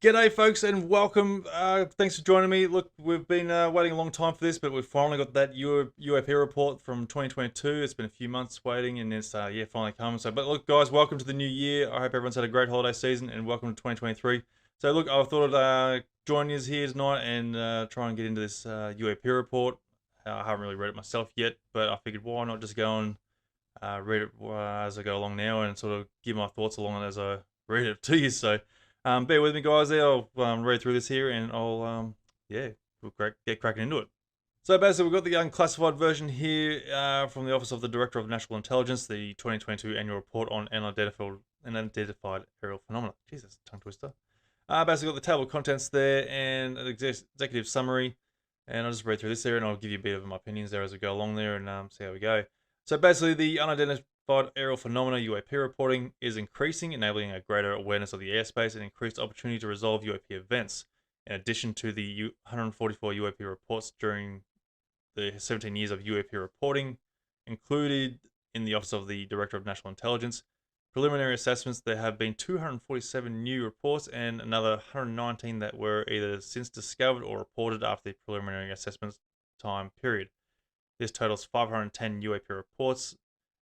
G'day, folks, and welcome. Thanks for joining me. Look, we've been waiting a long time for this, but we've finally got that UAP report from 2022. It's been a few months waiting, and it's finally come. So, but look, guys, welcome to the new year. I hope everyone's had a great holiday season, and welcome to 2023. So, look, I thought I'd join you here tonight and try and get into this UAP report. I haven't really read it myself yet, but I figured why not just go and read it as I go along now and sort of give my thoughts along as I read it to you. So. Bear with me, guys. There, I'll read through this here, and we'll get cracking into it. So basically, we've got the unclassified version here from the Office of the Director of National Intelligence, the 2022 Annual Report on Unidentified Aerial Phenomena. Jesus, tongue twister. Basically, got the table of contents there and an executive summary, and I'll just read through this there, and I'll give you a bit of my opinions there as we go along there, and see how we go. So basically, the unidentified aerial phenomena UAP reporting is increasing, enabling a greater awareness of the airspace and increased opportunity to resolve UAP events. In addition to the 144 UAP reports during the 17 years of UAP reporting, included in the Office of the Director of National Intelligence, preliminary assessments, there have been 247 new reports and another 119 that were either since discovered or reported after the preliminary assessment time period. This totals 510 UAP reports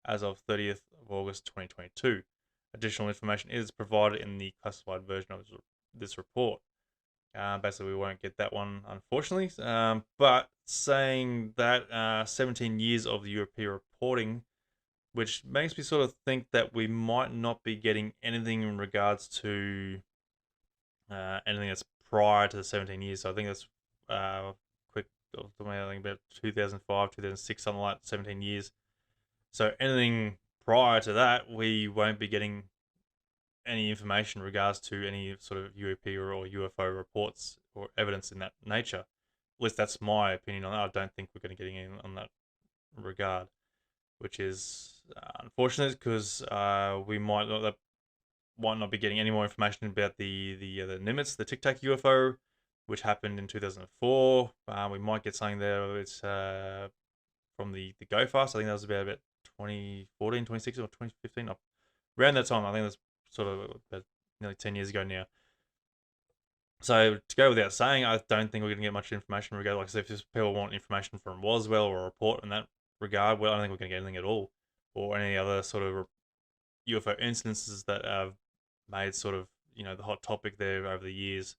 as of 30th of August 2022. Additional information is provided in the classified version of this report. Basically, we won't get that one, unfortunately. But saying that 17 years of the UAP reporting, which makes me sort of think that we might not be getting anything in regards to anything that's prior to the 17 years. So I think that's quick, I think about 2005, 2006, something like 17 years. So anything prior to that, we won't be getting any information in regards to any sort of UAP or UFO reports or evidence in that nature. At least that's my opinion on that. I don't think we're going to get any on that regard, which is unfortunate because we might not be getting any more information about the Nimitz, the Tic Tac UFO, which happened in 2004. We might get something there. It's from the Go Fast. I think that was about 2014, 2016, or 2015. Around that time, I think that's sort of about nearly 10 years ago now. So to go without saying, I don't think we're going to get much information in regard. Like I said, if people want information from Roswell or a report in that regard, well, I don't think we're going to get anything at all, or any other sort of UFO incidences that have made sort of the hot topic there over the years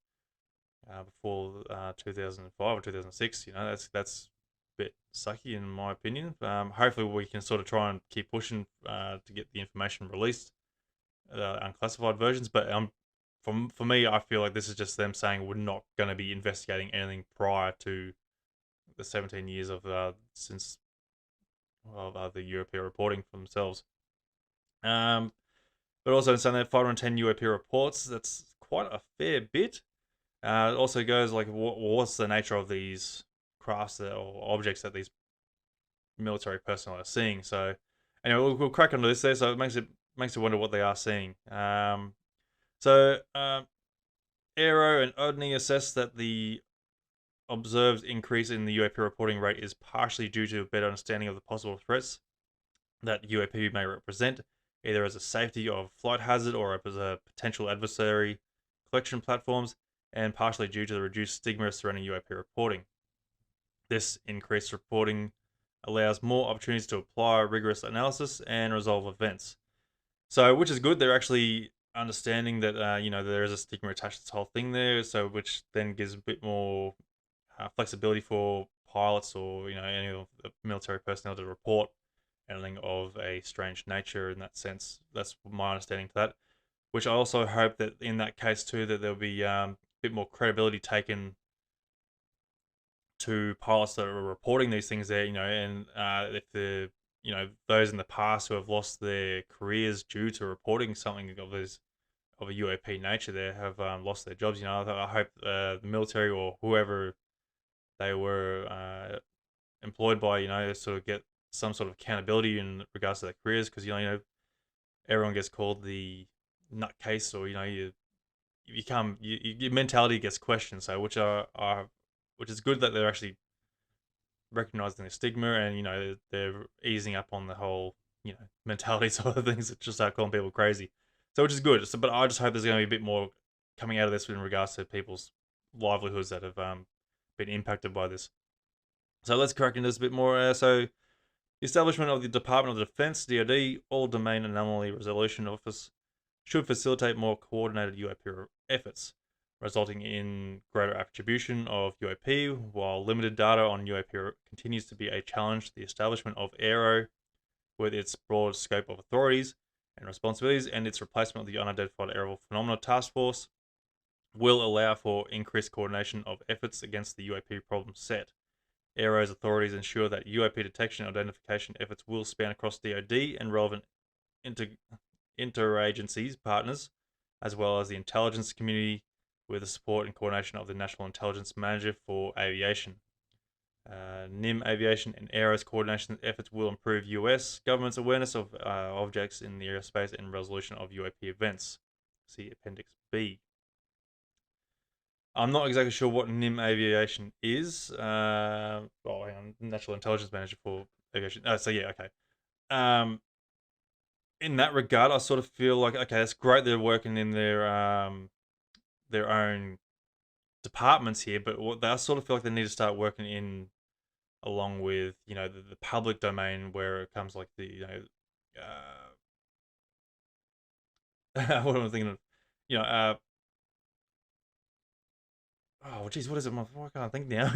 before 2005 or 2006. That's bit sucky in my opinion. Hopefully we can sort of try and keep pushing to get the information released, unclassified versions. But for me, I feel like this is just them saying we're not going to be investigating anything prior to the 17 years of since the European reporting for themselves. But also in saying that 510 UAP reports, that's quite a fair bit. It also goes like, what's the nature of these crafts or objects that these military personnel are seeing? So anyway, we'll crack onto this there. So it makes you wonder what they are seeing. Aero and Odney assess that the observed increase in the UAP reporting rate is partially due to a better understanding of the possible threats that UAP may represent, either as a safety or flight hazard or as a potential adversary collection platforms, and partially due to the reduced stigma surrounding UAP reporting. This increased reporting allows more opportunities to apply rigorous analysis and resolve events. So, which is good. They're actually understanding that there is a stigma attached to this whole thing there. So, which then gives a bit more flexibility for pilots or any of the military personnel to report anything of a strange nature. In that sense, that's my understanding to that. Which I also hope that in that case too, that there'll be a bit more credibility taken to pilots that are reporting these things there, and if the those in the past who have lost their careers due to reporting something of a UAP nature there have lost their jobs. I hope the military or whoever they were employed by, sort of get some sort of accountability in regards to their careers, because everyone gets called the nutcase, or your mentality gets questioned. So which is good that they're actually recognizing the stigma, and they're easing up on the whole mentality side of things that just start calling people crazy. So which is good. But I just hope there's going to be a bit more coming out of this in regards to people's livelihoods that have been impacted by this. So let's crack into this a bit more. So the establishment of the Department of Defense, DoD, All Domain Anomaly Resolution Office, should facilitate more coordinated UAP efforts, resulting in greater attribution of UAP. While limited data on UAP continues to be a challenge, the establishment of AERO, with its broad scope of authorities and responsibilities, and its replacement of the Unidentified Aerial Phenomena Task Force, will allow for increased coordination of efforts against the UAP problem set. AERO's authorities ensure that UAP detection and identification efforts will span across DoD and relevant interagencies partners, as well as the intelligence community, with the support and coordination of the National Intelligence Manager for Aviation. NIM Aviation and AERO's coordination efforts will improve US government's awareness of objects in the airspace and resolution of UAP events. See Appendix B. I'm not exactly sure what NIM Aviation is. Hang on, National Intelligence Manager for Aviation. So yeah, okay. In that regard, I sort of feel like, okay, that's great they're working in their own departments here, but I sort of feel like they need to start working in along with, you know, the public domain, where it comes like the, you know, what am I thinking of? You know, oh, geez, what is it? I can't think now.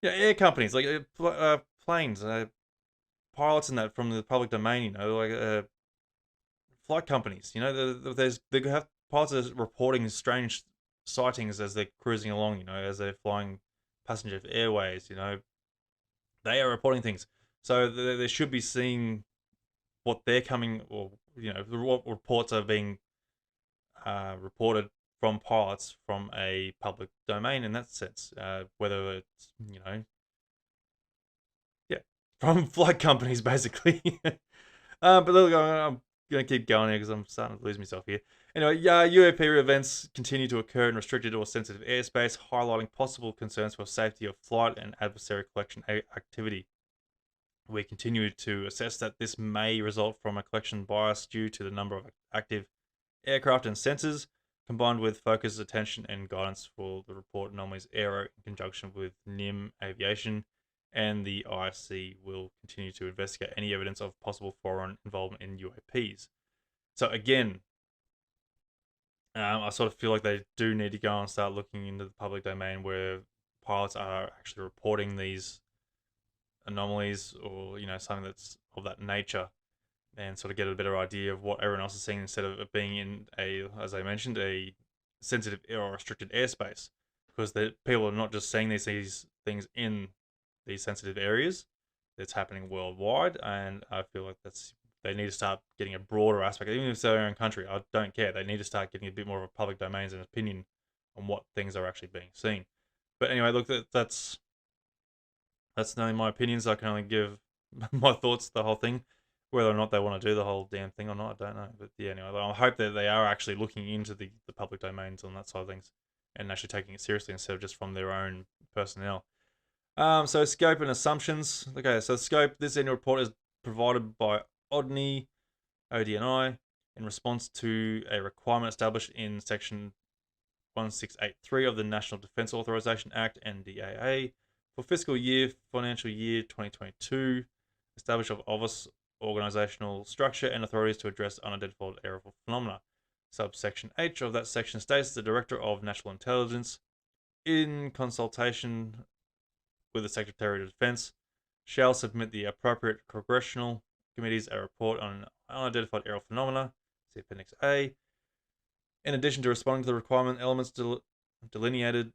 Yeah, air companies, like planes, pilots and that from the public domain, you know, like flight companies, you know, they have pilots that are reporting strange sightings as they're cruising along, you know, as they're flying passenger airways, you know, they are reporting things. So they should be seeing what they're coming, or, you know, what reports are being reported from pilots from a public domain in that sense, whether it's, you know, yeah, from flight companies basically. But look, I'm going to keep going here because I'm starting to lose myself here. Anyway, UAP events continue to occur in restricted or sensitive airspace, highlighting possible concerns for safety of flight and adversary collection activity. We continue to assess that this may result from a collection bias due to the number of active aircraft and sensors, combined with focused attention and guidance for the report anomalies AERO in conjunction with NIM Aviation, and the IFC will continue to investigate any evidence of possible foreign involvement in UAPs. So again, I sort of feel like they do need to go and start looking into the public domain where pilots are actually reporting these anomalies, or, you know, something that's of that nature, and sort of get a better idea of what everyone else is seeing, instead of it being in a, as I mentioned, a sensitive or restricted airspace, because people are not just seeing these things in these sensitive areas. It's happening worldwide, and I feel like they need to start getting a broader aspect, even if it's their own country. I don't care. They need to start getting a bit more of a public domains and opinion on what things are actually being seen. But anyway, look, that's only my opinions. I can only give my thoughts, the whole thing. Whether or not they want to do the whole damn thing or not, I don't know. But yeah, anyway, I hope that they are actually looking into the public domains on that side of things, and actually taking it seriously instead of just from their own personnel. So scope and assumptions. Okay, so scope. This annual report is provided by ODNI, in response to a requirement established in Section 1683 of the National Defense Authorization Act, NDAA, for financial year 2022, establish of office, organizational structure, and authorities to address unidentified aerial phenomena. Subsection H of that section states the Director of National Intelligence, in consultation with the Secretary of Defense, shall submit the appropriate congressional committees a report on unidentified aerial phenomena, see Appendix A. In addition to responding to the requirement elements delineated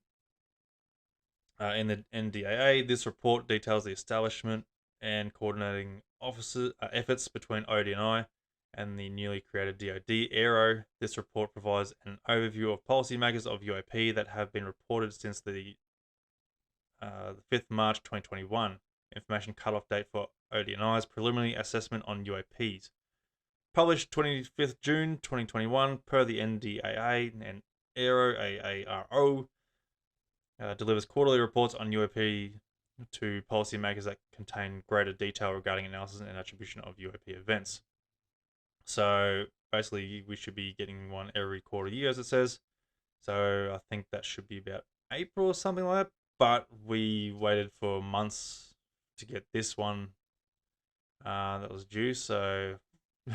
in the NDAA, this report details the establishment and coordinating efforts between ODNI and the newly created DoD AERO. This report provides an overview of policymakers of UAP that have been reported since the 5th March 2021, information cutoff date for ODNI's preliminary assessment on UAPs. Published 25th June 2021 per the NDAA, and AERO delivers quarterly reports on UAP to policymakers that contain greater detail regarding analysis and attribution of UAP events. So basically we should be getting one every quarter year, as it says. So I think that should be about April or something like that. But we waited for months to get this one that was due. So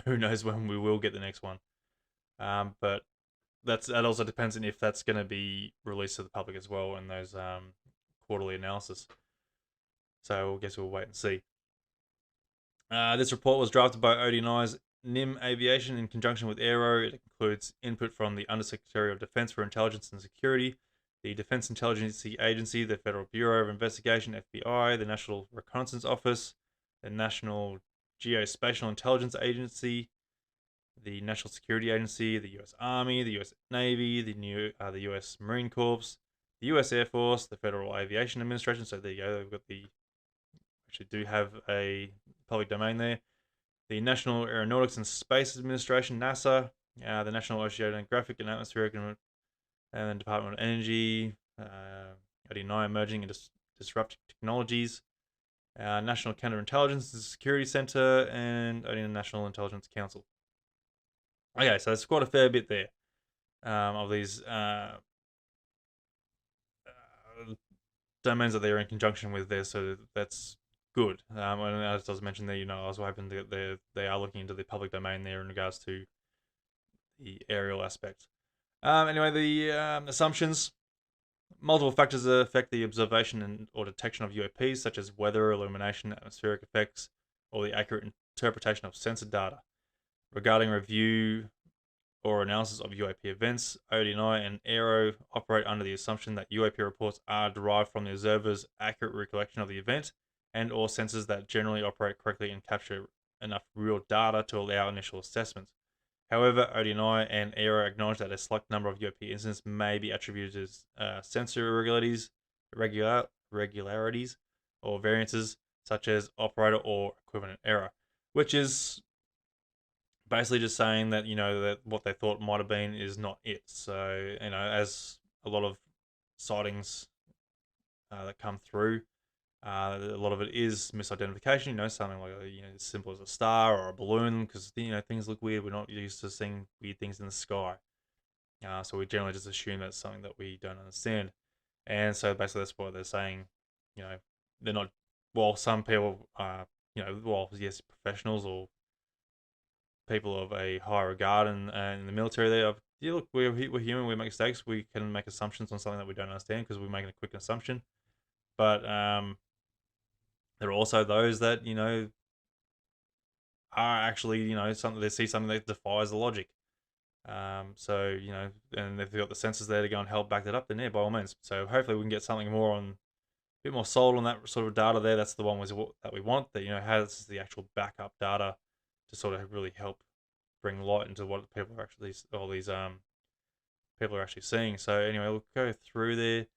who knows when we will get the next one. But that also depends on if that's going to be released to the public as well in those quarterly analysis. So I guess we'll wait and see. This report was drafted by ODNI's NIM Aviation in conjunction with Aero. It includes input from the Undersecretary of Defense for Intelligence and Security, the Defense Intelligence Agency, the Federal Bureau of Investigation, FBI, the National Reconnaissance Office, the National Geospatial Intelligence Agency, the National Security Agency, the U.S. Army, the U.S. Navy, the U.S. Marine Corps, the U.S. Air Force, the Federal Aviation Administration. So there you go. They've got actually do have a public domain there. The National Aeronautics and Space Administration, NASA, the National Oceanographic and Atmospheric and the Department of Energy, ODNI Emerging and Disruptive Technologies, National Counterintelligence and Security Center, and ODNI National Intelligence Council. Okay, so there's quite a fair bit there of these domains that they're in conjunction with there, so that's good. And as I was mentioned there, I was hoping that they are looking into the public domain there in regards to the aerial aspects. Anyway, the assumptions. Multiple factors affect the observation or detection of UAPs, such as weather, illumination, atmospheric effects, or the accurate interpretation of sensor data. Regarding review or analysis of UAP events, ODNI and Aero operate under the assumption that UAP reports are derived from the observer's accurate recollection of the event and or sensors that generally operate correctly and capture enough real data to allow initial assessments. However, ODNI and Aero acknowledge that a select number of UAP incidents may be attributed to sensor irregularities or variances such as operator or equivalent error, which is basically just saying that that what they thought might have been is not it. So as a lot of sightings that come through, a lot of it is misidentification. Something like as simple as a star or a balloon, because things look weird. We're not used to seeing weird things in the sky, so we generally just assume that's something that we don't understand. And so basically that's why they're saying, they're not. Well, some people, yes, professionals or people of a high regard in the military, look, we're human, we make mistakes, we can make assumptions on something that we don't understand because we're making a quick assumption. But there are also those that are actually something, they see something that defies the logic. So and if they've got the sensors there to go and help back that up, then yeah, by all means. So hopefully we can get something more a bit more solid on that sort of data there. That's the one that we want, that has the actual backup data to sort of really help bring light into what people are actually, all these people are actually seeing. So anyway, we'll go through there.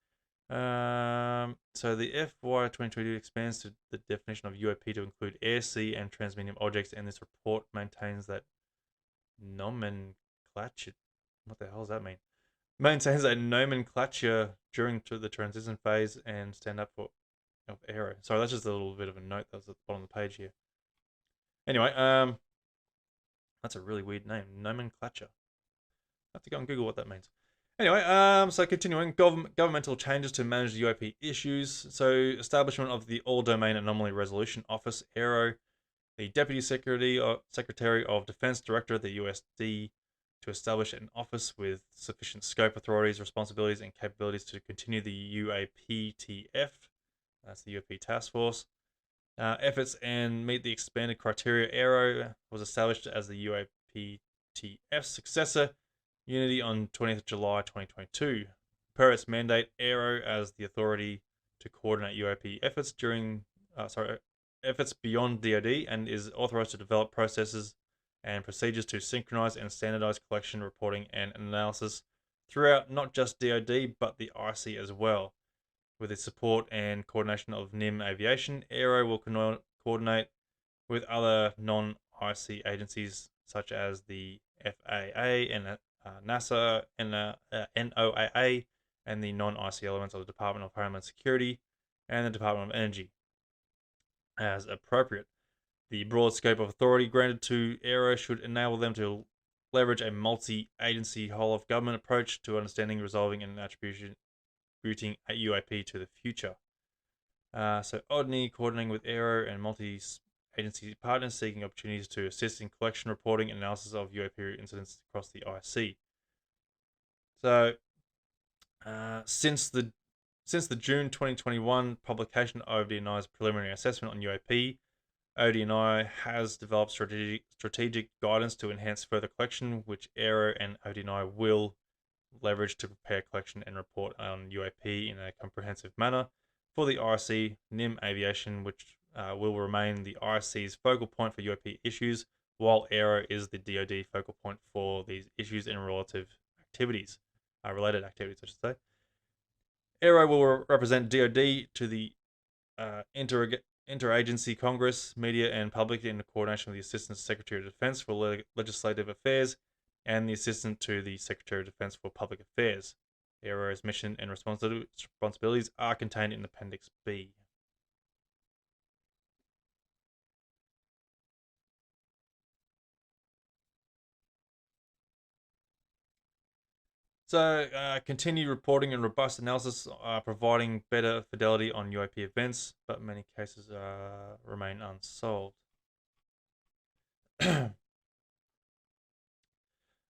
So the FY 2022 expands to the definition of UAP to include air, sea, and transmedium objects, and this report maintains that nomenclature. What the hell does that mean? Maintains a nomenclature during the transition phase and stand up for of Aero. Sorry, that's just a little bit of a note that was at the bottom of the page here. Anyway, that's a really weird name, nomenclature. I have to go and Google what that means. Anyway, so continuing, governmental changes to manage the UAP issues. So establishment of the All-Domain Anomaly Resolution Office, AERO, the Deputy Secretary of Defense Director of the USD to establish an office with sufficient scope, authorities, responsibilities, and capabilities to continue the UAPTF, that's the UAP Task Force, efforts and meet the expanded criteria. AERO was established as the UAPTF successor Unity on 20th July 2022. Per its mandate, AERO as the authority to coordinate UAP efforts efforts beyond DoD, and is authorized to develop processes and procedures to synchronize and standardize collection, reporting, and analysis throughout not just DoD but the IC as well. With its support and coordination of NIM Aviation, AERO will coordinate with other non-IC agencies such as the FAA and NASA, and NOAA, and the non-IC elements of the Department of Homeland Security and the Department of Energy as appropriate. The broad scope of authority granted to AERO should enable them to leverage a multi-agency whole-of-government approach to understanding, resolving, and attributing a UAP to the future. So ODNI coordinating with Aero and multi-agency partners seeking opportunities to assist in collection, reporting, and analysis of UAP incidents across the IC. So since the June 2021 publication of ODNI's preliminary assessment on UAP, ODNI has developed strategic guidance to enhance further collection, which Aero and ODNI will leverage to prepare collection and report on UAP in a comprehensive manner for the IRC NIM Aviation, which will remain the IRC's focal point for UAP issues, while Aero is the DoD focal point for these issues and related activities, I should say. Aero will represent DoD to the Interagency Congress, media, and public in coordination with the Assistant Secretary of Defense for Legislative Affairs and the Assistant to the Secretary of Defense for Public Affairs. Aero's mission and responsibilities are contained in Appendix B. So, continued reporting and robust analysis are providing better fidelity on UAP events, but many cases remain unsolved.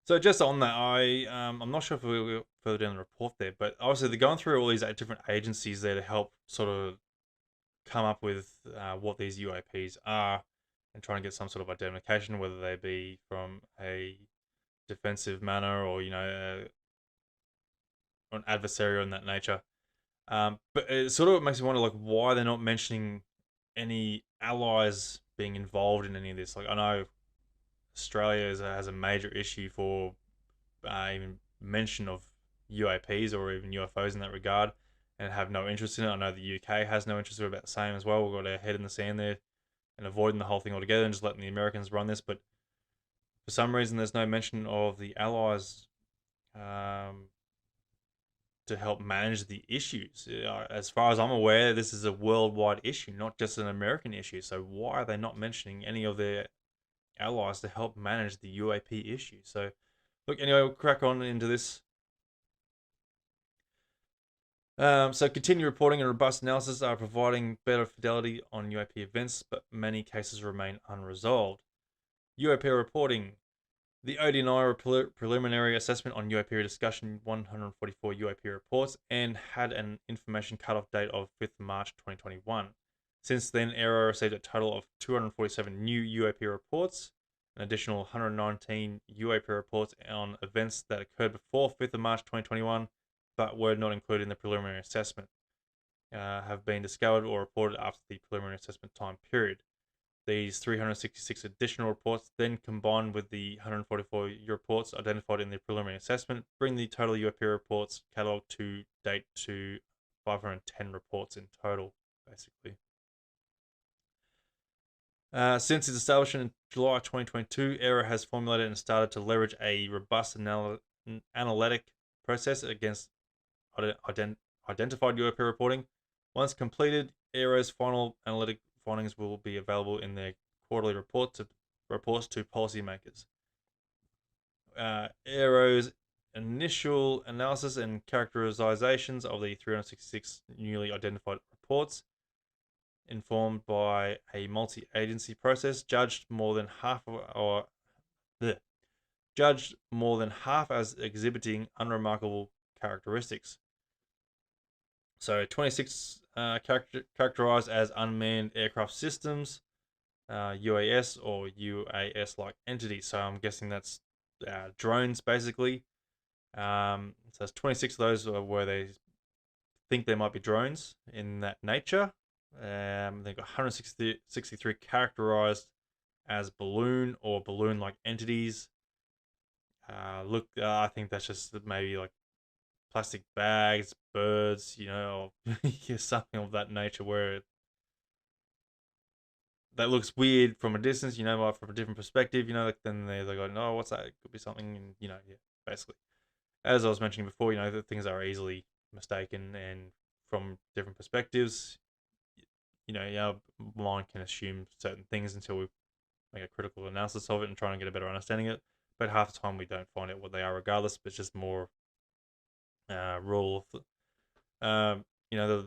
So just on that, I'm not sure if we were further down the report there, but obviously they're going through all these different agencies there to help sort of come up with what these UAPs are and trying to get some sort of identification, whether they be from a defensive manner or an adversary in that nature. But it sort of makes me wonder, like, why they're not mentioning any allies being involved in any of this. Like, I know Australia has a major issue for even mention of UAPs or even UFOs in that regard, and have no interest in it. I know the UK has no interest. We're about the same as well. We've got our head in the sand there and avoiding the whole thing altogether and just letting the Americans run this. But for some reason, there's no mention of the allies to help manage the issues. As far as I'm aware, this is a worldwide issue, not just an American issue. So why are they not mentioning any of their allies to help manage the UAP issue? So, look, anyway, we'll crack on into this. So continued reporting and robust analysis are providing better fidelity on UAP events, but many cases remain unresolved. UAP reporting. The ODNI preliminary assessment on UAP discussion 144 UAP reports and had an information cutoff date of 5th March 2021. Since then, Aero received a total of 247 new UAP reports, an additional 119 UAP reports on events that occurred before 5th of March 2021 but were not included in the preliminary assessment, have been discovered or reported after the preliminary assessment time period. These 366 additional reports, then combined with the 144 reports identified in the preliminary assessment, bring the total UAP reports catalogue to date to 510 reports in total, basically. Since its establishment in July 2022, Aero has formulated and started to leverage a robust analytic process against identified UAP reporting. Once completed, Aero's final analytic findings will be available in their quarterly reports to policymakers. Aero's initial analysis and characterizations of the 366 newly identified reports, informed by a multi-agency process, judged more than half as exhibiting unremarkable characteristics. So 26 characterized as unmanned aircraft systems, UAS or UAS-like entities. So I'm guessing that's drones, basically. So there's 26 of those where they think they might be drones in that nature. They've got 163 characterized as balloon or balloon-like entities. I think that's just maybe like plastic bags, birds, something of that nature where that looks weird from a distance, from a different perspective, like then they go, no, what's that? It could be something, and yeah, basically. As I was mentioning before, the things are easily mistaken, and from different perspectives, our mind can assume certain things until we make a critical analysis of it and try and get a better understanding of it. but half the time we don't find out what they are regardless. But it's just more rule of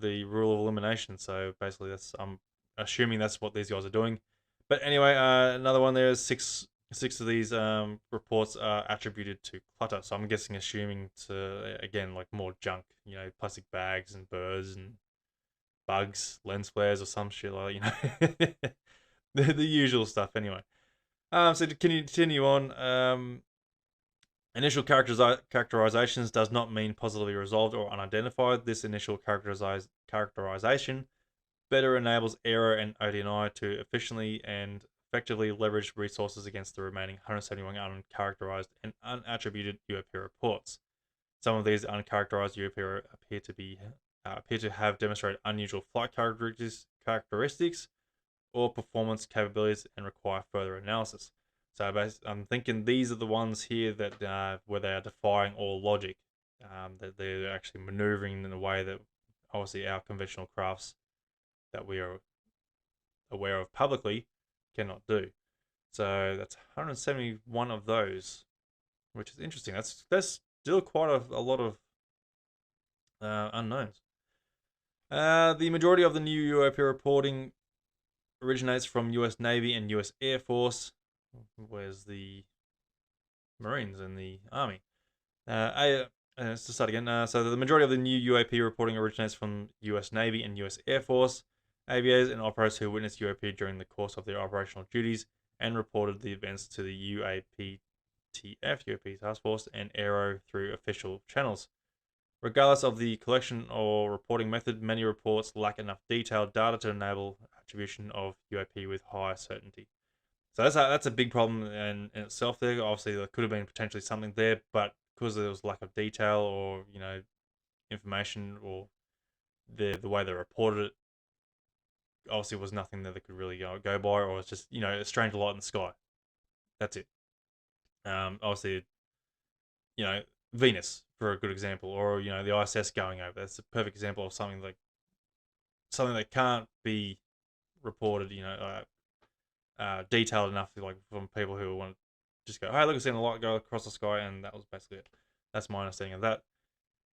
the rule of elimination. So basically, I'm assuming that's what these guys are doing. But anyway, another one there is six of these reports are attributed to clutter. So I'm guessing, assuming to again like more junk, plastic bags and birds and bugs, lens flares or some shit like the usual stuff. Anyway, so to continue on, initial characterizations does not mean positively resolved or unidentified. This initial characterization better enables Aero and ODNI to efficiently and effectively leverage resources against the remaining 171 uncharacterized and unattributed UAP reports. Some of these uncharacterized UAP appear to have demonstrated unusual flight characteristics or performance capabilities and require further analysis. So I'm thinking these are the ones here that where they are defying all logic, that they're actually maneuvering in a way that obviously our conventional crafts that we are aware of publicly cannot do. So that's 171 of those, which is interesting. That's still quite a lot of unknowns. The majority of the new UAP reporting originates from US Navy and US Air Force. Where's the Marines and the Army? Let's start again. So the majority of the new UAP reporting originates from US Navy and US Air Force aviators and operators who witnessed UAP during the course of their operational duties and reported the events to the UAPTF, UAP Task Force, and Aero through official channels. Regardless of the collection or reporting method, many reports lack enough detailed data to enable attribution of UAP with high certainty. So that's a big problem in itself there. Obviously, there could have been potentially something there, but because there was lack of detail or, information or the way they reported it, obviously was nothing that they could really go by, or it's just, a strange light in the sky. That's it. Obviously, Venus, for a good example, or, the ISS going over. That's a perfect example of something that can't be reported, detailed enough, like from people who want to just go, hey, look, I've seen a light go across the sky, and that was basically it. That's my understanding of that,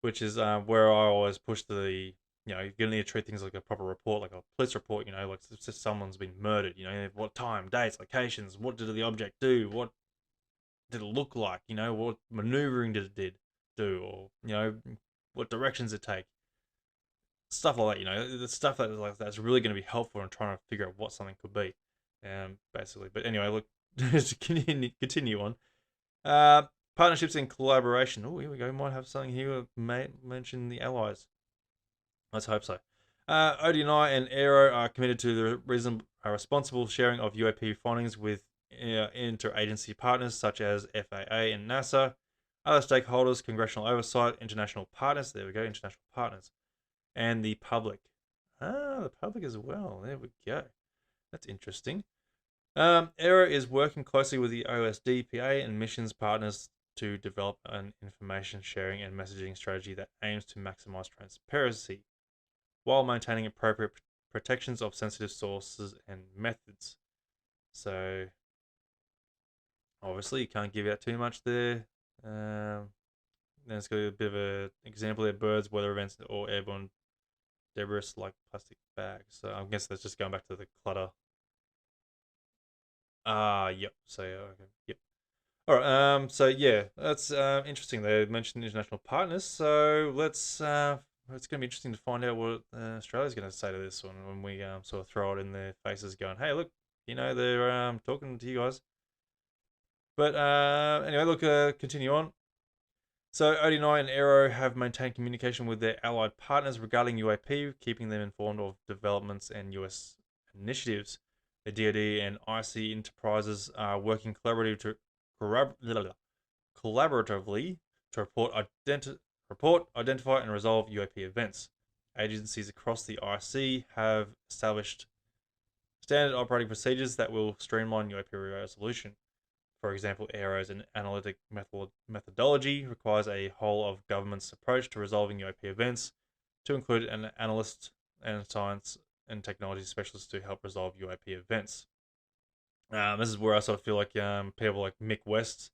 which is where I always push the, you're going to need to treat things like a proper report, like a police report, like it's just someone's been murdered, what time, dates, locations, what did the object do, what did it look like, what maneuvering did it do, or, what directions it take. Stuff like that, the stuff that's really going to be helpful in trying to figure out what something could be. Basically. But anyway, look, to continue on. Partnerships and collaboration. Oh, here we go. Might have something here. Mention the allies. Let's hope so. ODNI and Aero are committed to the responsible sharing of UAP findings with interagency partners such as FAA and NASA, other stakeholders, congressional oversight, international partners. There we go, international partners, and the public. The public as well. There we go. That's interesting. Aero is working closely with the OSDPA and missions partners to develop an information sharing and messaging strategy that aims to maximize transparency while maintaining appropriate protections of sensitive sources and methods. So, obviously, you can't give out too much there. Then it's got a bit of an example there: birds, weather events, or airborne debris like plastic bags. So I guess that's just going back to the clutter. Yep. So okay, yep. All right. So yeah, that's interesting. They mentioned international partners. So let's. It's going to be interesting to find out what Australia's going to say to this one when we sort of throw it in their faces, going, "Hey, look, they're talking to you guys." But anyway, look. Continue on. So ODNI and Aero have maintained communication with their allied partners regarding UAP, keeping them informed of developments and US initiatives. The DoD and IC enterprises are working collaboratively to report, identify, and resolve UAP events. Agencies across the IC have established standard operating procedures that will streamline UAP resolution. For example, Aero's analytic methodology requires a whole of government's approach to resolving UAP events, to include an analyst and science and technology specialists to help resolve UAP events. This is where I sort of feel like people like Mick West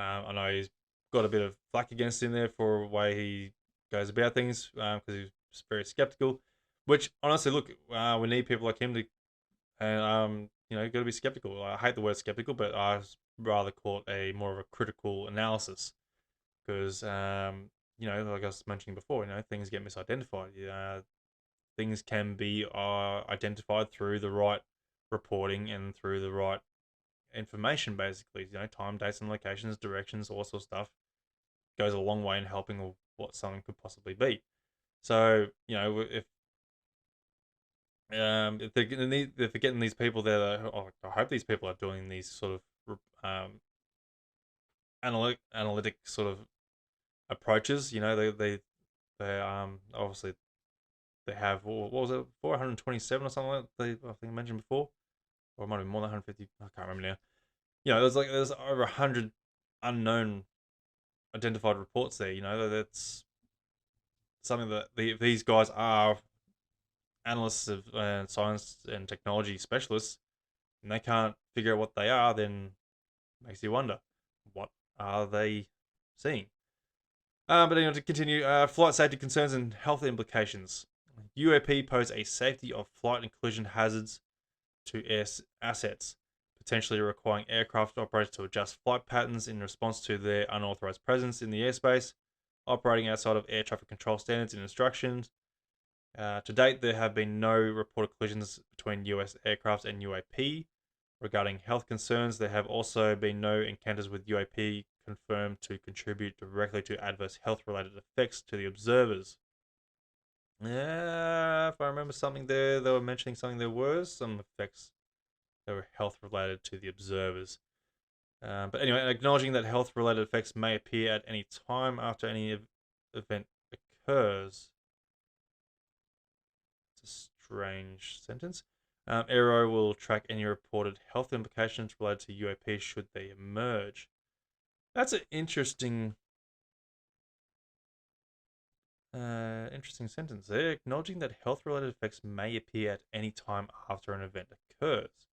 I know he's got a bit of flack against him there for the way he goes about things because he's very skeptical. Which honestly, look, we need people like him to, and got to be skeptical. I hate the word skeptical, but I rather call it a more of a critical analysis because like I was mentioning before, things get misidentified. Things can be identified through the right reporting and through the right information, basically. Time, dates, and locations, directions, all sorts of stuff goes a long way in helping what something could possibly be. So, if they're getting these people there, I hope these people are doing these sort of analytic sort of approaches. They obviously they have, what was it, 427 or something like that I think I mentioned before, or it might have been more than 150. I can't remember now. There's over 100 unknown identified reports there. That's something that these guys are analysts of science and technology specialists, and they can't figure out what they are. Then makes you wonder, what are they seeing? But anyway, to continue, flight safety concerns and health implications. UAP pose a safety of flight and collision hazards to air assets, potentially requiring aircraft operators to adjust flight patterns in response to their unauthorized presence in the airspace, operating outside of air traffic control standards and instructions. To date, there have been no reported collisions between US aircraft and UAP. Regarding health concerns, there have also been no encounters with UAP confirmed to contribute directly to adverse health-related effects to the observers. Yeah, if I remember something there, they were mentioning something. There were some effects that were health-related to the observers. But anyway, acknowledging that health-related effects may appear at any time after any event occurs. It's a strange sentence. Aero will track any reported health implications related to UAP should they emerge. That's an interesting sentence there. Acknowledging that health-related effects may appear at any time after an event occurs.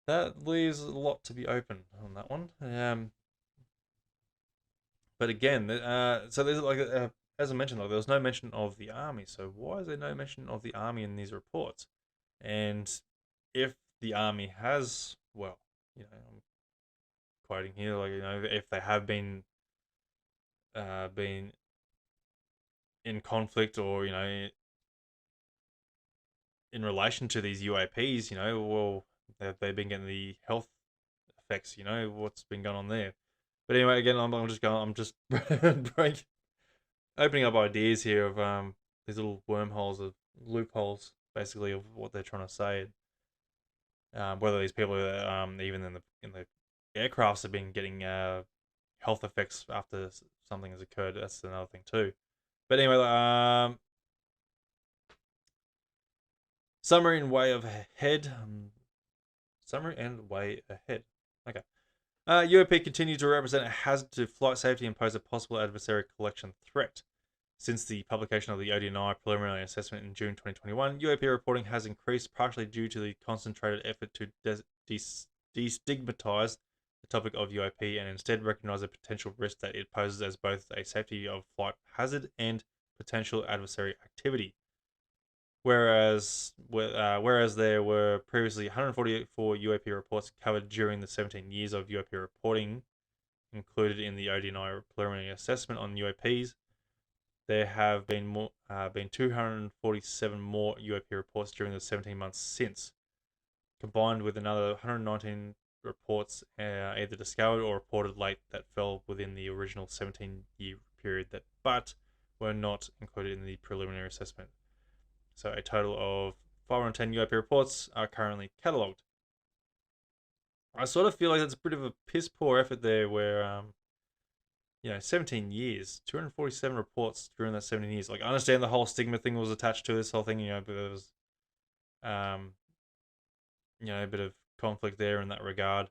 That leaves a lot to be open on that one. But again, so there's as I mentioned, there was no mention of the army. So why is there no mention of the army in these reports? And if the army has, well, I'm quoting here, if they have been in conflict or in relation to these UAPs, well, they've been getting the health effects. What's been going on there. But anyway, again, I'm just opening up ideas here of these little wormholes of loopholes, basically, of what they're trying to say. Whether these people are even in the aircrafts have been getting health effects after something has occurred. That's another thing too. But anyway, summary and way ahead. Summary and way ahead. Okay. UAP continues to represent a hazard to flight safety and pose a possible adversary collection threat. Since the publication of the ODNI preliminary assessment in June 2021, UAP reporting has increased partially due to the concentrated effort to destigmatize the topic of UAP and instead recognize the potential risk that it poses as both a safety of flight hazard and potential adversary activity. Whereas there were previously 144 UAP reports covered during the 17 years of UAP reporting included in the ODNI preliminary assessment on UAPs, there have been 247 more UAP reports during the 17 months since, combined with another 119 reports either discovered or reported late that fell within the original 17-year period but were not included in the preliminary assessment. So a total of 510 UAP reports are currently catalogued. I sort of feel like that's a bit of a piss poor effort there where 17 years, 247 reports during that 17 years. Like, I understand the whole stigma thing was attached to this whole thing, but there was, a bit of conflict there in that regard,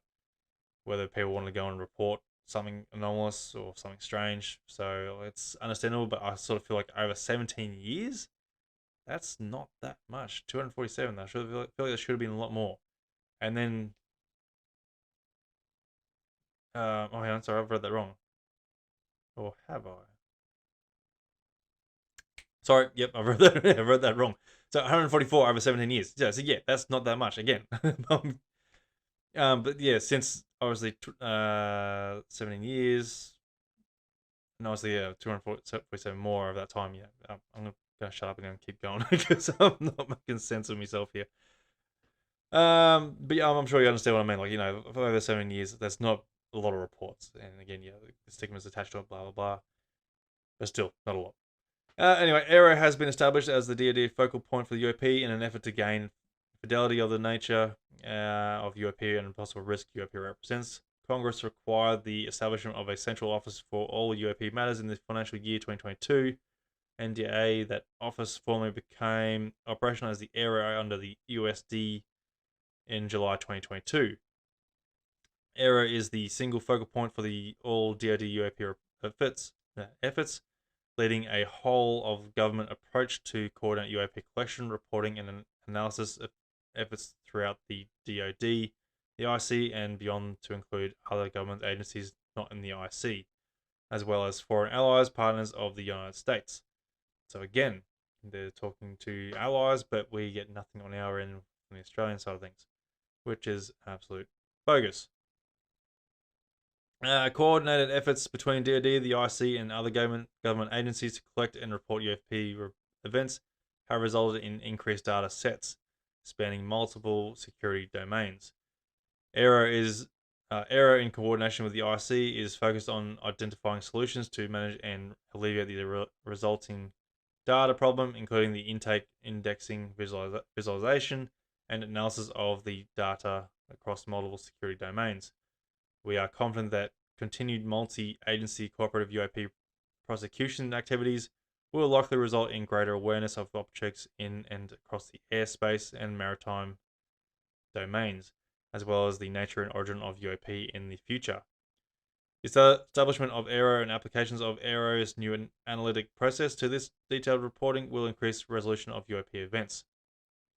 whether people want to go and report something anomalous or something strange. So it's understandable, but I sort of feel like over 17 years, that's not that much. 247. I feel like there should have been a lot more. And then Oh, hang on, sorry, I've read that wrong. Or have I? Sorry, yep, I've read that. I read that wrong. So 144 over 17 years. Yeah, so yeah, that's not that much again. But yeah, since obviously 17 years, and obviously yeah, 247 more of that time. Yeah, I'm gonna shut up and keep going because I'm not making sense of myself here. But yeah, I'm sure you understand what I mean. Like, for over 7 years, that's not a lot of reports. And again, yeah, the stigma's attached to it, blah, blah, blah. But still, not a lot. Anyway, Aero has been established as the DoD focal point for the UAP in an effort to gain fidelity of the nature of UAP and possible risk UAP represents. Congress required the establishment of a central office for all UAP matters in the financial year 2022. NDA, that office formally became operational as the Aero under the USD in July 2022. ERA is the single focal point for the all DoD UAP efforts, leading a whole of government approach to coordinate UAP collection, reporting, and analysis of efforts throughout the DoD, the IC, and beyond to include other government agencies not in the IC, as well as foreign allies, partners of the United States. So again, they're talking to allies, but we get nothing on our end from the Australian side of things, which is absolute bogus. Coordinated efforts between DoD, the IC, and other government agencies to collect and report UFP events have resulted in increased data sets spanning multiple security domains. ERA in coordination with the IC is focused on identifying solutions to manage and alleviate the resulting data problem, including the intake, indexing, visualization, and analysis of the data across multiple security domains. We are confident that continued multi-agency cooperative UAP prosecution activities will likely result in greater awareness of objects in and across the airspace and maritime domains, as well as the nature and origin of UAP in the future. The establishment of Aero and applications of Aero's new analytic process to this detailed reporting will increase resolution of UAP events.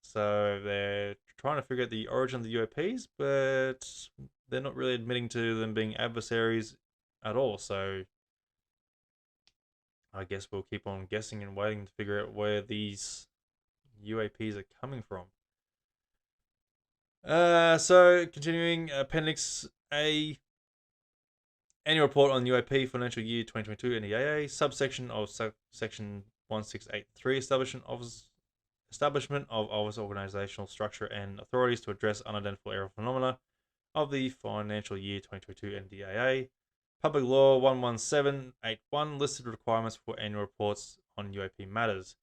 So they're trying to figure out the origin of the UAPs, but they're not really admitting to them being adversaries at all. So I guess we'll keep on guessing and waiting to figure out where these UAPs are coming from. So continuing Appendix A, annual report on UAP financial year 2022 NDAA, subsection of section 1683, establishment of office organizational structure and authorities to address unidentified aerial phenomena of the financial year 2022 NDAA. Public Law 11781 listed requirements for annual reports on UAP matters.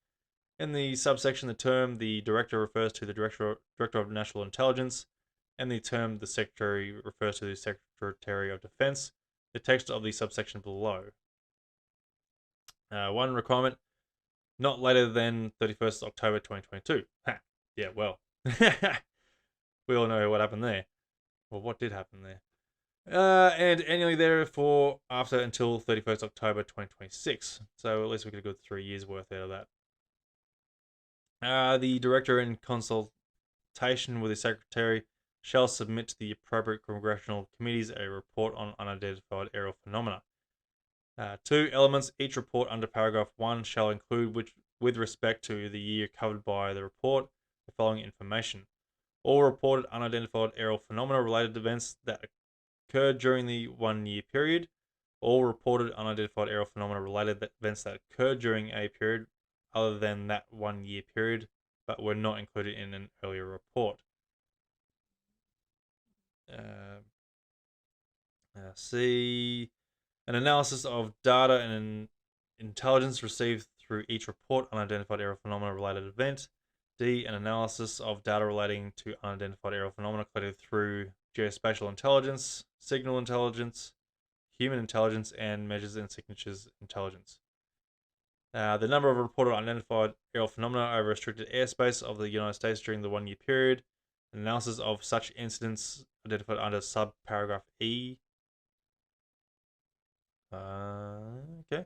In the subsection, the term the director refers to the director of national intelligence, and the term the secretary refers to the secretary of defense. The text of the subsection below. One requirement: not later than 31st October 2022. Ha, yeah, well, we all know what happened there. Well, what did happen there? And annually therefore after until 31st October 2026. So at least we get a good 3 years worth out of that. The director, in consultation with the secretary, shall submit to the appropriate congressional committees a report on unidentified aerial phenomena. 2 elements. Each report under paragraph 1 shall include, which, with respect to the year covered by the report, the following information: all reported unidentified aerial phenomena related events that occurred during the 1 year period, all reported unidentified aerial phenomena related events that occurred during a period other than that 1 year period but were not included in an earlier report. C. An analysis of data and intelligence received through each report unidentified aerial phenomena related event. D. An analysis of data relating to unidentified aerial phenomena collected through geospatial intelligence, signal intelligence, human intelligence, and measures and signatures intelligence. The number of reported unidentified aerial phenomena over restricted airspace of the United States during the 1 year period. An analysis of such incidents identified under subparagraph E. Okay.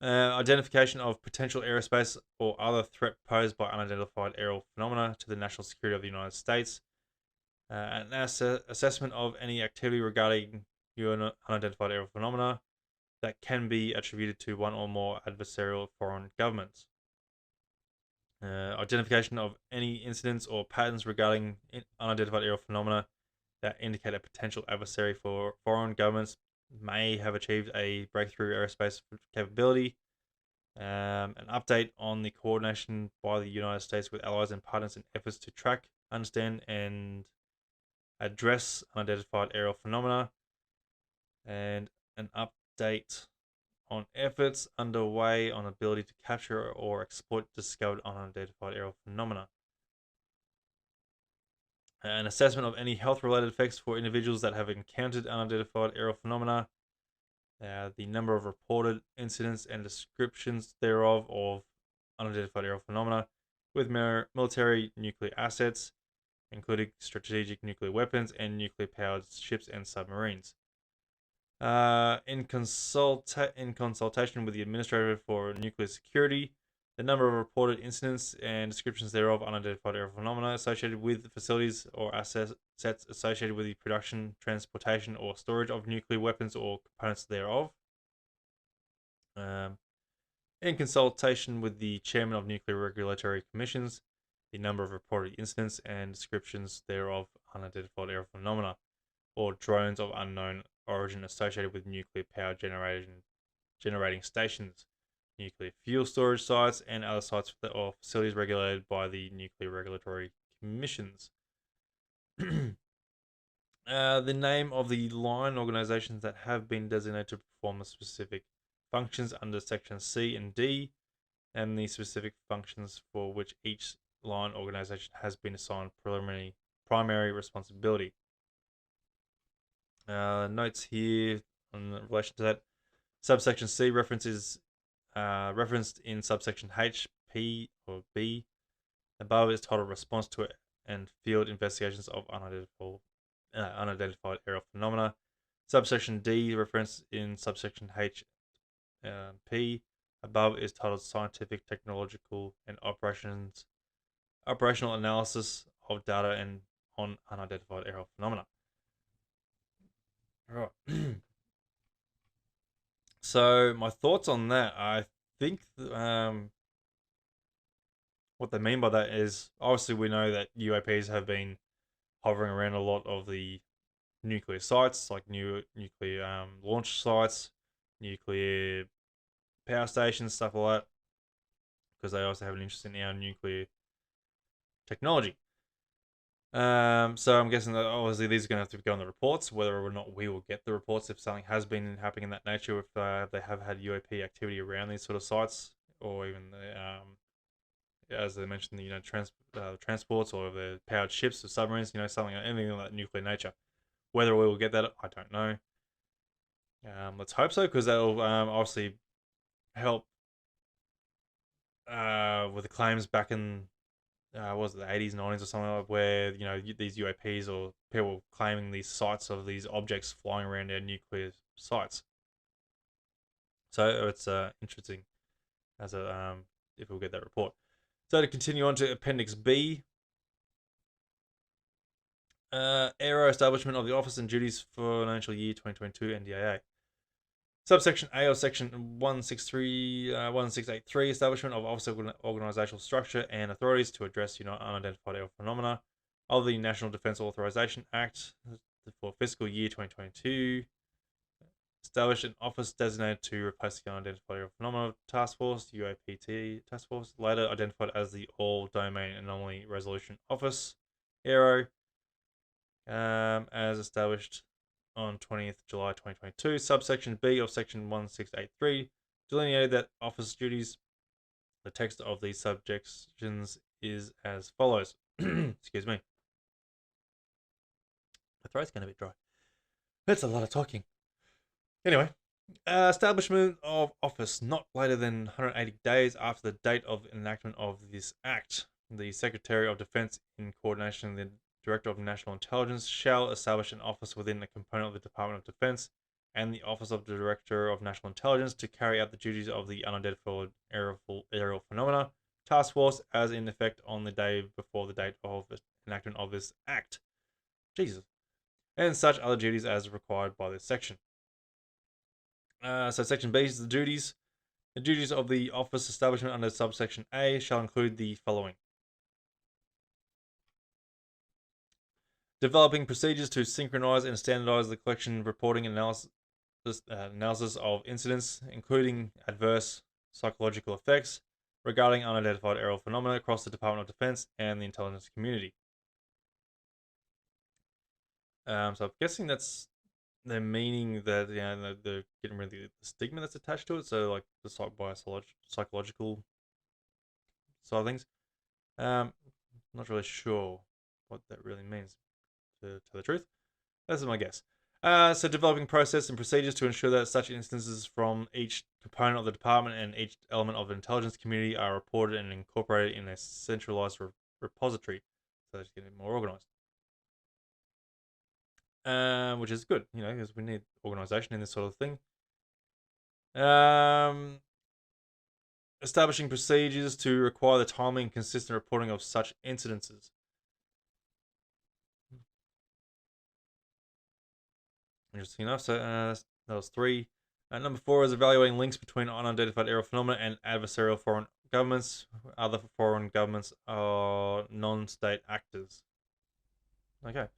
Identification of potential aerospace or other threat posed by unidentified aerial phenomena to the national security of the United States. An assessment of any activity regarding unidentified aerial phenomena that can be attributed to one or more adversarial foreign governments. Identification of any incidents or patterns regarding unidentified aerial phenomena that indicate a potential adversary for foreign governments may have achieved a breakthrough aerospace capability. An update on the coordination by the United States with allies and partners in efforts to track, understand, and address unidentified aerial phenomena. And an update on efforts underway on ability to capture or exploit discovered unidentified aerial phenomena. An assessment of any health-related effects for individuals that have encountered unidentified aerial phenomena. The number of reported incidents and descriptions thereof of unidentified aerial phenomena with military nuclear assets, including strategic nuclear weapons and nuclear-powered ships and submarines. In consultation with the Administrator for Nuclear Security, the number of reported incidents and descriptions thereof unidentified aerial phenomena associated with facilities or assets associated with the production, transportation, or storage of nuclear weapons or components thereof. In consultation with the Chairman of Nuclear Regulatory Commissions, the number of reported incidents and descriptions thereof unidentified aerial phenomena or drones of unknown origin associated with nuclear power generating stations, nuclear fuel storage sites, and other sites or facilities regulated by the Nuclear Regulatory Commissions. The name of the line organizations that have been designated to perform the specific functions under Section C and D, and the specific functions for which each line organization has been assigned primary responsibility. Notes here in relation to that. Subsection C references referenced in subsection H, P, or B. Above is titled Response to it and Field Investigations of Unidentified Aerial Phenomena. Subsection D referenced in subsection H, P. Above is titled Scientific, Technological, and Operational Analysis of Data and on Unidentified Aerial Phenomena. All right. So my thoughts on that, I think what they mean by that is obviously we know that UAPs have been hovering around a lot of the nuclear sites, like nuclear launch sites, nuclear power stations, stuff like that, because they also have an interest in our nuclear technology. So I'm guessing that obviously these are going to have to go on the reports, whether or not we will get the reports if something has been happening in that nature, if they have had UAP activity around these sort of sites, or even as they mentioned, transports or the powered ships or submarines, something, anything of that nuclear nature. Whether we will get that, I don't know. Let's hope so, because that'll obviously help with the claims back in was it the 80s, 90s or something like that, where these UAPs or people claiming these sites of these objects flying around our nuclear sites. So it's interesting as if we'll get that report. So to continue on to Appendix B, Aero Establishment of the Office and Duties for Financial Year 2022 NDAA. Subsection A of Section 1683, Establishment of Office Organizational Structure and Authorities to Address Unidentified Aerial Phenomena of the National Defense Authorization Act for fiscal year 2022. Established an office designated to replace the Unidentified Aerial Phenomena Task Force, UAPT Task Force, later identified as the All Domain Anomaly Resolution Office, AERO, as established on 20th July 2022. Subsection B of Section 1683 delineated that office duties. The text of these subjections is as follows. Excuse me. My throat's going to be dry. That's a lot of talking. Anyway, establishment of office not later than 180 days after the date of enactment of this Act. The Secretary of Defense, in coordination with the Director of National Intelligence, shall establish an office within a component of the Department of Defense and the Office of the Director of National Intelligence to carry out the duties of the Unidentified Aerial Phenomena Task Force as in effect on the day before the date of enactment of this Act. Jesus. and such other duties as required by this section. So Section B is the duties. The duties of the office establishment under subsection A shall include the following: developing procedures to synchronize and standardize the collection, reporting, and analysis of incidents, including adverse psychological effects regarding unidentified aerial phenomena across the Department of Defense and the intelligence community. So I'm guessing that's they're meaning that they're getting rid of the stigma that's attached to it. So like the psychological side of things. Not really sure what that really means, to tell the truth. This is my guess. So developing process and procedures to ensure that such instances from each component of the department and each element of the intelligence community are reported and incorporated in a centralized repository, so it's getting more organized. Which is good, because we need organization in this sort of thing. Establishing procedures to require the timely and consistent reporting of such incidences. Interesting enough. So that was 3. Number 4 is evaluating links between unidentified aerial phenomena and adversarial foreign governments. Other foreign governments are non-state actors. Okay.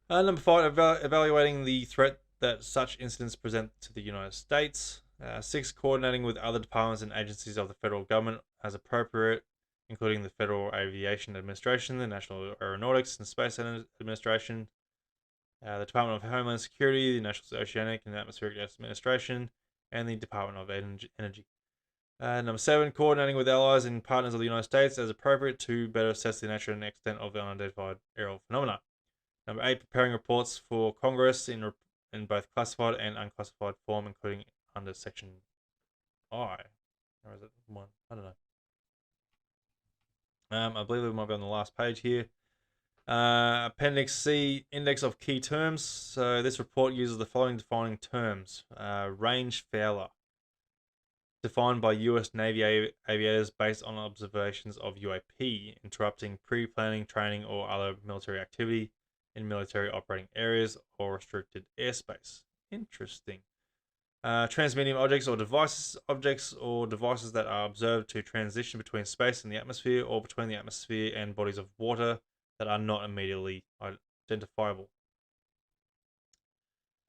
Number 5, evaluating the threat that such incidents present to the United States. 6, coordinating with other departments and agencies of the federal government as appropriate, including the Federal Aviation Administration, the National Aeronautics and Space Administration, the Department of Homeland Security, the National Oceanic and Atmospheric Administration, and the Department of Energy. Number 7, coordinating with allies and partners of the United States as appropriate to better assess the nature and extent of the unidentified aerial phenomena. Number 8, preparing reports for Congress in both classified and unclassified form, including under Section I. Or is it 1? I don't know. I believe it might be on the last page here. Appendix C, Index of Key Terms. So this report uses the following defining terms. Range failure, defined by US Navy aviators based on observations of UAP, interrupting pre-planning, training, or other military activity in military operating areas or restricted airspace. Interesting. Transmedium objects or devices that are observed to transition between space and the atmosphere or between the atmosphere and bodies of water that are not immediately identifiable.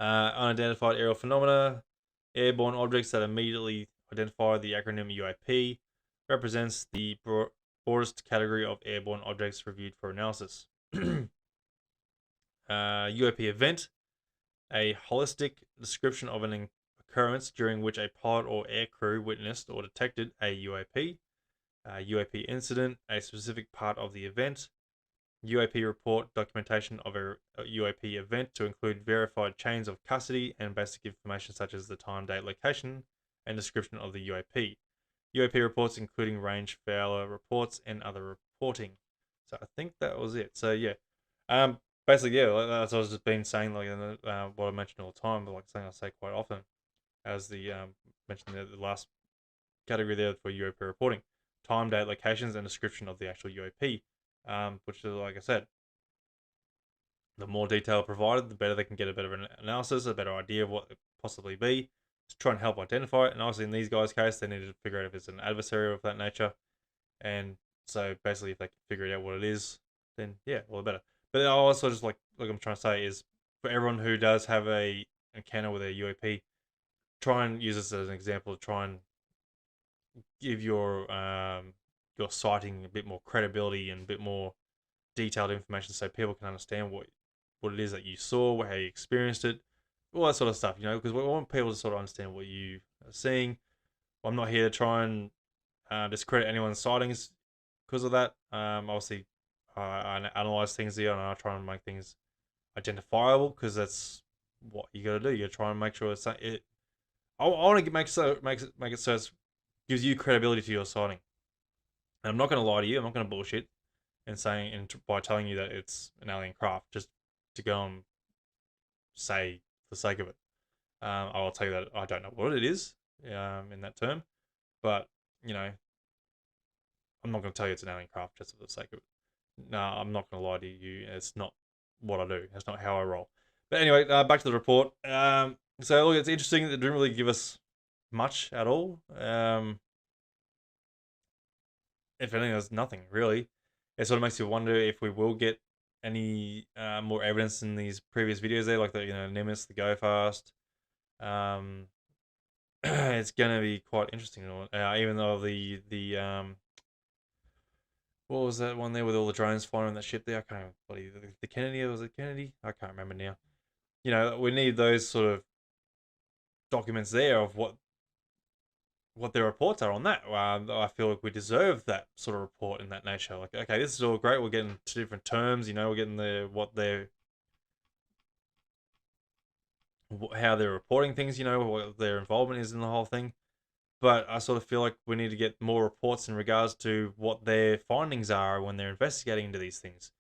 Unidentified aerial phenomena, airborne objects that immediately identify. The acronym UAP represents the broadest category of airborne objects reviewed for analysis. UAP event, a holistic description of an occurrence during which a pilot or aircrew witnessed or detected a UAP. UAP incident, a specific part of the event. UAP report, documentation of a UAP event to include verified chains of custody and basic information such as the time, date, location, and description of the UAP. UAP reports including range failure reports and other reporting. So I think that was it. So yeah, basically yeah, as I was just been saying, like what I mentioned all the time, but like something I say quite often, as the mentioned the last category there for UAP reporting: time, date, locations, and description of the actual UAP. Which is, like I said, the more detail provided, the better they can get a better analysis, a better idea of what it could possibly be, to try and help identify it. And obviously in these guys' case, they needed to figure out if it's an adversary of that nature. And so basically if they can figure out what it is, then yeah, all the better. But I also just like I'm trying to say is, for everyone who does have a encounter with a UAP, try and use this as an example to try and give your sighting a bit more credibility and a bit more detailed information so people can understand what it is that you saw, how you experienced it, all that sort of stuff, because we want people to sort of understand what you are seeing. I'm not here to try and discredit anyone's sightings because of that. Obviously, I analyze things here and I try and make things identifiable because that's what you got to do. You got to try and make sure it. I want to make it so it gives you credibility to your sighting. And I'm not going to lie to you. I'm not going to bullshit and by telling you that it's an alien craft just to go and say for the sake of it. I will tell you that I don't know what it is in that term, but I'm not going to tell you it's an alien craft just for the sake of it. No, I'm not going to lie to you. It's not what I do. That's not how I roll. But anyway, back to the report. So look, it's interesting that it didn't really give us much at all. If anything, there's nothing really. It sort of makes you wonder if we will get any more evidence in these previous videos there, like the Nimbus, the Go Fast. It's gonna be quite interesting. Even though the what was that one there with all the drones flying on that ship there? I can't remember. The Kennedy, was it Kennedy? I can't remember now. We need those sort of documents there of what their reports are on that. I feel like we deserve that sort of report in that nature. Like, okay, this is all great. We're getting two different terms. We're getting how they're reporting things. What their involvement is in the whole thing. But I sort of feel like we need to get more reports in regards to what their findings are when they're investigating into these things.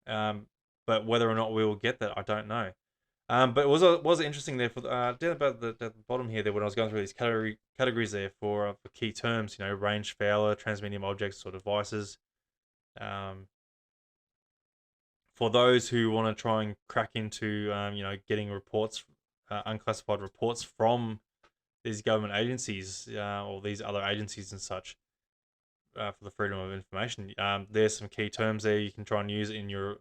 But whether or not we will get that, I don't know. But it was interesting there for down about the bottom here there when I was going through these categories there for key terms. Range failer, transmedium objects or devices. For those who want to try and crack into getting reports, unclassified reports from these government agencies or these other agencies and such for the freedom of information. There's some key terms there you can try and use in your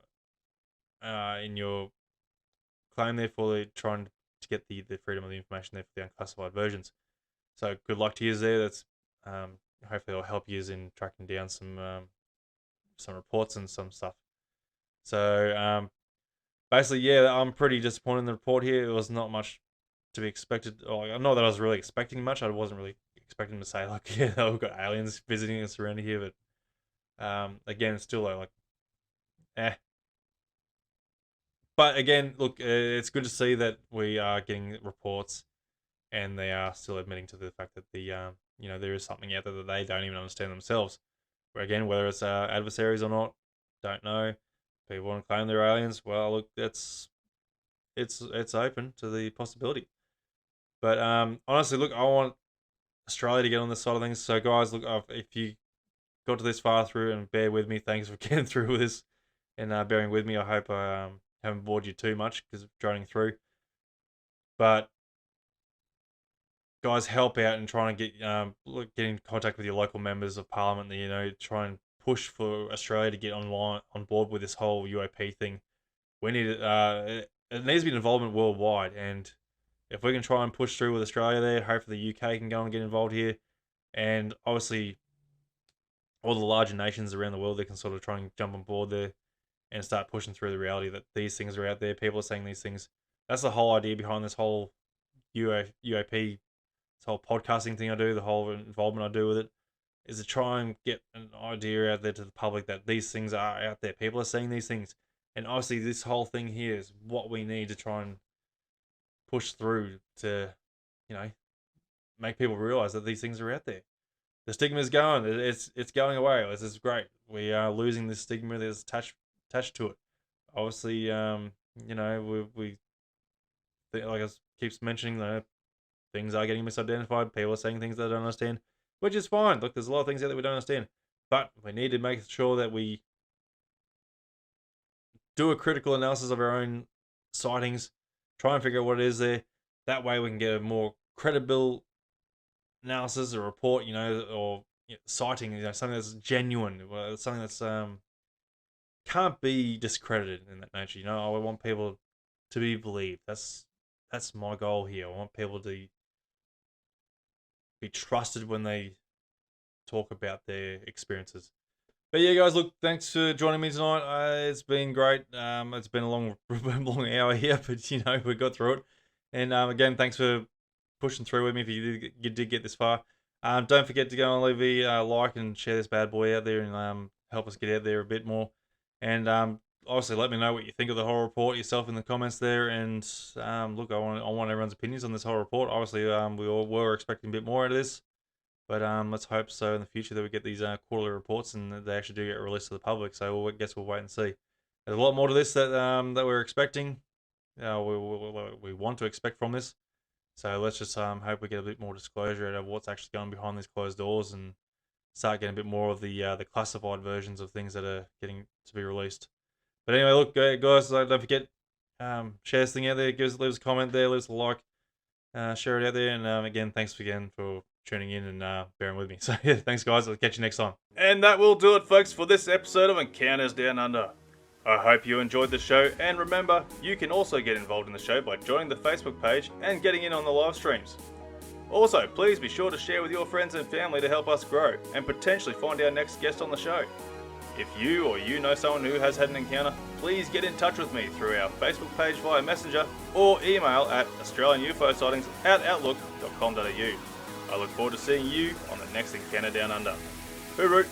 claim there for trying to get the freedom of the information there for the unclassified versions. So good luck to you there. That's hopefully it'll help you in tracking down some reports and some stuff. So basically, yeah, I'm pretty disappointed in the report here. It was not much to be expected. Not that I was really expecting much. I wasn't really expecting to say like, yeah, we've got aliens visiting us around here, but again, still like, eh. But again, look, it's good to see that we are getting reports, and they are still admitting to the fact that there is something out there that they don't even understand themselves. But again, whether it's adversaries or not, don't know. People want to claim they're aliens. Well, look, it's open to the possibility. But honestly, look, I want Australia to get on this side of things. So, guys, look, if you got to this far through and bear with me, thanks for getting through with this and bearing with me. I hope I haven't bored you too much because of droning through. But guys, help out and try and get in contact with your local members of parliament. Try and push for Australia to get on board with this whole UAP thing. We need it needs to be an involvement worldwide, and if we can try and push through with Australia there, hopefully the UK can go and get involved here, and obviously all the larger nations around the world, they can sort of try and jump on board there and start pushing through the reality that these things are out there. People are saying these things. That's the whole idea behind this whole UAP, this whole podcasting thing I do, the whole involvement I do with it, is to try and get an idea out there to the public that these things are out there. People are saying these things. And obviously this whole thing here is what we need to try and push through to, make people realize that these things are out there. The stigma is going. It's going away. This is great. We are losing this stigma that's attached to it. Obviously, we like I keeps mentioning, things are getting misidentified. People are saying things they don't understand, which is fine. Look, there's a lot of things there that we don't understand, but we need to make sure that we do a critical analysis of our own sightings, try and figure out what it is there. That way, we can get a more credible analysis or report, or citing, something that's genuine, something that's can't be discredited in that nature. I want people to be believed. That's my goal here. I want people to be trusted when they talk about their experiences. But yeah, guys, look, thanks for joining me tonight. It's been great. It's been a long hour here, but we got through it. And again, thanks for pushing through with me if you did get this far. Don't forget to go and leave a like and share this bad boy out there and help us get out there a bit more. And obviously, let me know what you think of the whole report yourself in the comments there. And look, I want everyone's opinions on this whole report. Obviously, we all were expecting a bit more out of this. But let's hope so in the future that we get these quarterly reports and that they actually do get released to the public. So I guess we'll wait and see. There's a lot more to this that we're expecting. We want to expect from this. So let's just hope we get a bit more disclosure of what's actually going behind these closed doors and start getting a bit more of the classified versions of things that are getting to be released. But anyway, look, guys, don't forget, share this thing out there, leave us a comment there, leave us a like, share it out there, and again, thanks again for tuning in and bearing with me. So yeah, thanks guys, I'll catch you next time. And that will do it, folks, for this episode of Encounters Down Under. I hope you enjoyed the show, and remember, you can also get involved in the show by joining the Facebook page and getting in on the live streams. Also, please be sure to share with your friends and family to help us grow and potentially find our next guest on the show. If you or you know someone who has had an encounter, please get in touch with me through our Facebook page via Messenger or email at australianufosighting@outlook.com.au. I look forward to seeing you on the next Encounter Down Under. Hooroo!